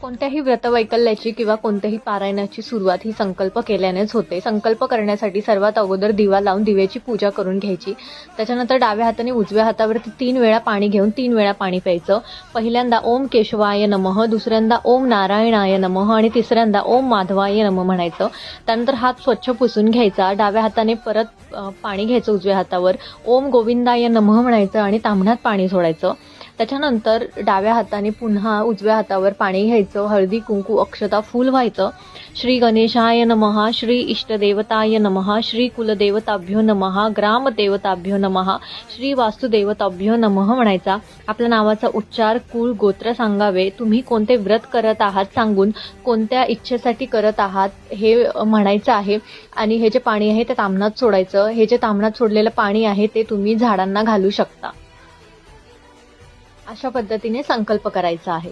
कोणत्याही व्रतवैकल्याची किंवा कोणत्याही पारायणाची सुरुवात ही संकल्प केल्यानेच होते. संकल्प करण्यासाठी सर्वात अगोदर दिवा लावून दिव्याची पूजा करून घ्यायची. त्याच्यानंतर डाव्या हाताने उजव्या हातावरती 3 वेळा पाणी घेऊन 3 वेळा पाणी प्यायचं. पहिल्यांदा ओम केशवाय नमः, दुसऱ्यांदा ओम नारायणाय नमः आणि तिसऱ्यांदा ओम माधवाय नमः म्हणायचं. त्यानंतर हात स्वच्छ पुसून घ्यायचा. डाव्या हाताने परत पाणी घ्यायचं उजव्या हातावर. ओम गोविंदाय नमः म्हणायचं आणि ताम्हणात पाणी सोडायचं. त्याच्यानंतर डाव्या हाताने पुन्हा उजव्या हातावर पाणी घ्यायचं. हळदी कुंकू अक्षता फूल व्हायचं. श्री गणेशाय नमः, श्री इष्टदेवताय नमः, श्री कुलदेवताभ्यो नमः, ग्रामदेवताभ्यो नमः, श्री वास्तुदेवताभ्यो नमः म्हणायचा. आपल्या नावाचा उच्चार, कुळ, गोत्र सांगावे. तुम्ही कोणते व्रत करत आहात सांगून कोणत्या इच्छेसाठी करत आहात हे म्हणायचं आहे. आणि हे जे पाणी आहे ते ताम्हणात सोडायचं. हे जे ताम्हणात सोडलेलं पाणी आहे ते तुम्ही झाडांना घालू शकता. अशा पद्धतीने संकल्प करायचा आहे.